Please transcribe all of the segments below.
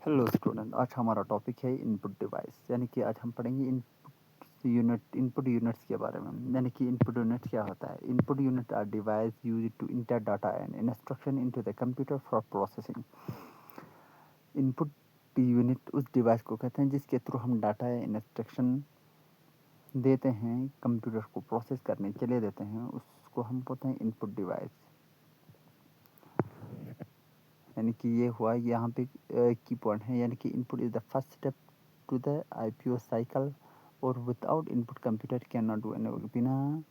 Hello student, आज हमारा topic है इनपुट डिवाइस। यानी कि आज हम पढ़ेंगे इनपुट यूनिट्स के बारे में। यानी कि इनपुट यूनिट क्या होता है। Input unit are device used to enter data and instruction into the computer for processing. Input unit उस डिवाइस को कहते हैं जिसके थ्रू हम डाटा या इंस्ट्रक्शन देते हैं, कंप्यूटर को प्रोसेस करने के लिए देते हैं, उसको हम बोलते हैं इनपुट डिवाइस। यानी कि ये हुआ यहाँ पे की पॉइंट है। यानी कि input is the first step to the IPO cycle और without input computer cannot do any एनी। बिना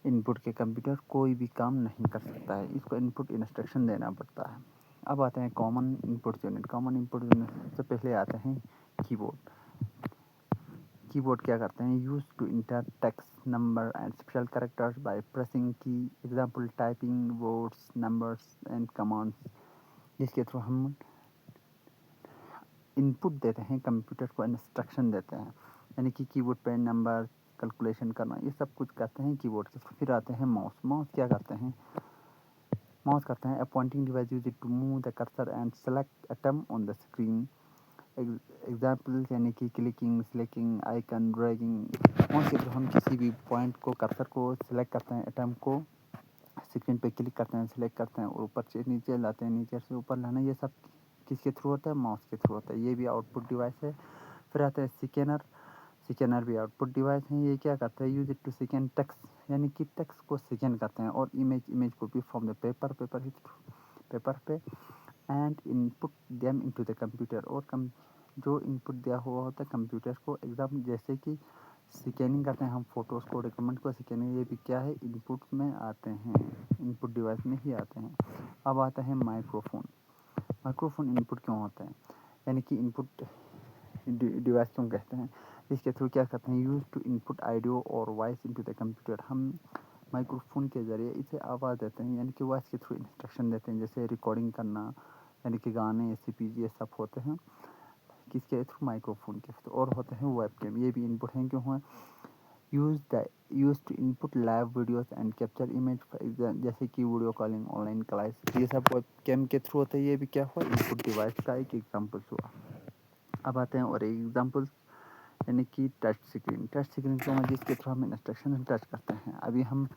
इनपुट के कंप्यूटर कोई भी काम नहीं कर सकता है, इसको इनपुट इंस्ट्रक्शन देना पड़ता है। अब आते हैं common input unit. Common input unit सबसे पहले आते हैं कीबोर्ड। कीबोर्ड क्या करते हैं? Use to enter text, number and special characters by pressing key. Example typing words, numbers and commands, जिसके थ्रू हम इनपुट देते हैं, कंप्यूटर को इंस्ट्रक्शन देते हैं। यानी कि कीबोर्ड पे नंबर कैलकुलेशन करना, ये सब कुछ करते हैं कीबोर्ड के। फिर आते हैं माउस। माउस क्या करते हैं? माउस करते हैं a pointing device used to move the cursor and select item on the screen. Example यानी कि clicking, selecting, icon, dragging. Mouse से हम किसी भी पॉइंट को, कर्सर को सिलेक्ट करते हैं, एटम को स्क्रीन पे क्लिक करते हैं, सिलेक्ट करते हैं और ऊपर से नीचे लाते हैं, नीचे से ऊपर लाना, ये सब किसके थ्रू होता है? माउस के थ्रू होता है। ये भी आउटपुट डिवाइस है। फिर आता है स्कैनर। स्कैनर भी आउटपुट डिवाइस है। ये क्या करता है? Use it to scan text, यानी कि टेक्स्ट को स्कैन करते हैं, और इमेज को भी फ्रॉम द पेपर पे and input them into the computer. और जो इनपुट दिया हुआ होता है कंप्यूटर को, एग्जाम जैसे कि स्कैनिंग करते हैं हम फोटोज़ को, डॉक्यूमेंट को स्कैनिंग, ये भी क्या है? इनपुट में आते हैं, इनपुट डिवाइस में ही आते हैं। अब आता है माइक्रोफोन। माइक्रोफोन इनपुट क्यों होता है? यानी कि इनपुट डिवाइस क्यों कहते हैं? इसके थ्रू क्या करते हैं? यूज टू इनपुट ऑडियो और वॉइस इनटू द कंप्यूटर। हम माइक्रोफोन के ज़रिए इसे आवाज़ देते हैं, यानी कि वॉइस के थ्रू इंस्ट्रक्शन देते हैं, जैसे रिकॉर्डिंग करना, यानी कि गाने, सीपीजी, ये सब होते हैं किसके थ्रू? माइक्रोफोन के थ्रू। और होते हैं वेबकैम, ये भी इनपुट हैं। क्यों है? Use to input live videos and capture image, जैसे कि वीडियो कॉलिंग, ऑनलाइन क्लास, ये सब वेबकैम के थ्रू होता है। ये भी क्या हुआ? इनपुट डिवाइस का एक एग्जाम्पल हुआ। अब आते हैं और एग्जाम्पल, यानी कि टच स्क्रीन। टच स्क्रीन को हम जिसके थ्रू हम इंस्ट्रक्शन टच करते हैं। अभी हम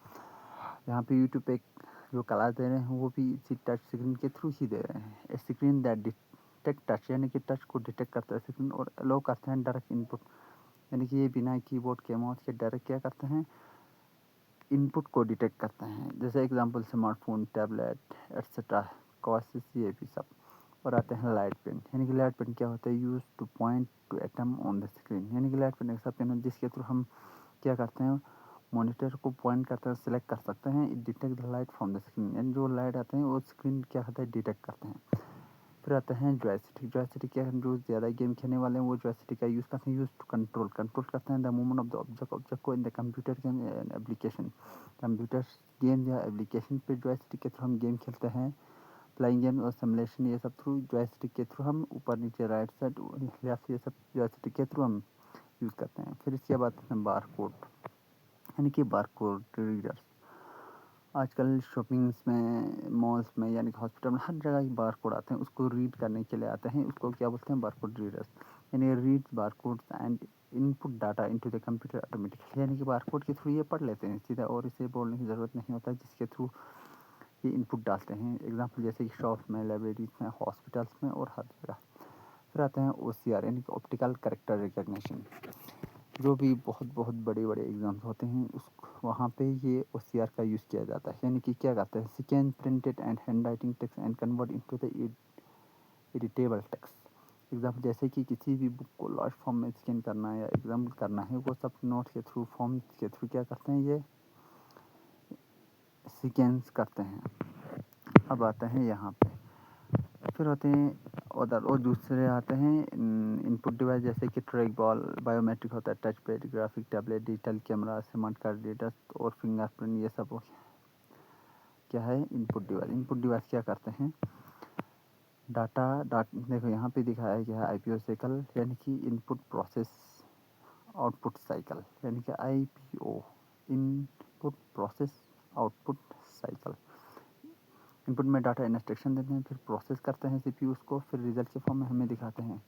यहाँ पे यूट्यूब पे जो क्लास दे रहे हैं वो भी इसी टच स्क्रीन के थ्रू ही दे रहे हैं। स्क्रीन दैट डिटेक्ट टच, यानी कि टच को डिटेक्ट करता है स्क्रीन, और अलाउ करते हैं डायरेक्ट इनपुट, यानी कि ये बिना कीबोर्ड के, माउस के डायरेक्ट क्या करते हैं? इनपुट को डिटेक्ट करते हैं। जैसे example smartphone, tablet etcetera, causes, ये भी सब। और आते हैं लाइट पेन। यानी कि लाइट पेन क्या होता है? Use two point two atom on the screen. यानी कि लाइट पेन ऐसा पेन है जिसके थ्रू हम क्या करते हैं? मॉनिटर को पॉइंट करते हैं, सिलेक्ट कर सकते हैं, it detect the light from the screen. यानी जो लाइट आते हैं वो स्क्रीन क्या करता है? डिटेक्ट करते हैं। फिर आता है जॉयस्टिक। जॉयस्टिक क्या है? जो ज़्यादा गेम खेलने वाले हैं वो जॉयस्टिक का यूज़ करते हैं। यूज़ टू कंट्रोल करते हैं the movement of the object को in the computer game application. Computer game या एप्लीकेशन पे जॉयस्टिक के थ्रू हम गेम खेलते हैं, प्लेइंग गेम और सिमुलेशन, ये सब थ्रू जॉयस्टिक के थ्रू हम ऊपर नीचे राइट साइड लेफ्ट, ये सब जॉयस्टिक के थ्रू हम यूज़ करते हैं। फिर इसके बाद बार कोड, यानी कि बार कोड रीडर्स। आजकल शॉपिंग्स में, मॉल्स में, यानी कि हॉस्पिटल में, हर जगह ही बार कोड आते हैं, उसको रीड करने के लिए आते हैं। उसको क्या बोलते हैं? Bar code readers. यानी read bar code and input data into the computer automatically. यानी कि बार कोड के थ्रू ये पढ़ लेते हैं सीधा, और इसे बोलने की ज़रूरत नहीं होता, जिसके थ्रू ये इनपुट डालते हैं। एग्जाम्पल जैसे कि शॉप्स में, लाइब्रेरीज में, हॉस्पिटल्स में और हर जगह। फिर आते हैं OCR, यानी कि ऑप्टिकल कैरेक्टर रिकग्निशन। जो भी बहुत बहुत बड़े बड़े एग्ज़ाम्स होते हैं उस वहाँ पे ये OCR का यूज़ किया जाता है। यानी कि क्या करते हैं? Scan printed and hand writing text and convert into the editable text. Example जैसे कि किसी भी बुक को लार्ज फॉर्म में स्कैन करना है या एग्जाम्पल करना है, वो सब नोट्स के थ्रू, फॉर्म के थ्रू क्या करते हैं? ये स्कैन्स करते हैं। अब आते हैं यहाँ पे, फिर होते हैं और दूसरे आते हैं इनपुट डिवाइस, जैसे कि ट्रैक बॉल, बायोमेट्रिक होता है, touch pad, graphic tablet, digital camera, smart card reader और फिंगरप्रिंट, ये सब क्या है? Input device. इनपुट डिवाइस क्या करते हैं? देखो यहाँ पे दिखाया गया है IPO साइकिल, यानी कि इनपुट प्रोसेस आउटपुट साइकिल, यानी कि IPO, input process output cycle. Input में डाटा इंस्ट्रक्शन देते हैं, फिर प्रोसेस करते हैं सीपीयू उसको, फिर रिजल्ट के फॉर्म में हमें दिखाते हैं।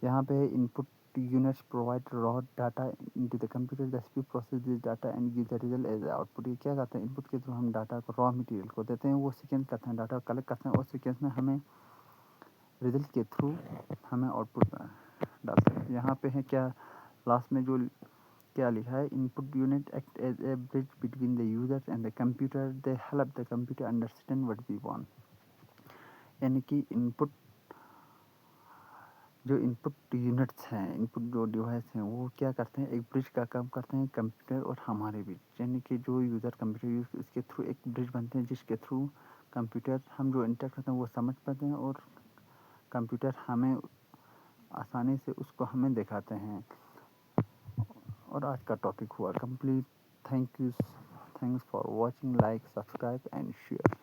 यहाँ पे input units provide raw data into the computer, the CPU process this data and give the result as output. ये क्या करते हैं, इनपुट के थ्रू हम डाटा को रॉ मटेरियल को देते हैं, वो सीक्वेंस करते हैं, डाटा कलेक्ट करते हैं और सीक्वेंस में हमें रिजल्ट के थ्रू हमें आउटपुट डालते हैं। यहाँ पे है क्या लास्ट में जो क्या लिखा है, input unit act as a bridge between the user and the computer, they help the computer understand what we want. यानी कि जो इनपुट यूनिट्स हैं, इनपुट जो डिवाइस हैं, वो क्या करते हैं, एक ब्रिज का काम करते हैं कंप्यूटर और हमारे बीच। यानी कि जो यूज़र कंप्यूटर यूज़ इसके थ्रू एक ब्रिज बनते हैं, जिसके थ्रू कंप्यूटर हम जो इंटर करते हैं वो समझ पाते हैं और कंप्यूटर हमें आसानी से उसको हमें दिखाते हैं। और आज का टॉपिक हुआ complete. Thanks for watching, like, subscribe and share.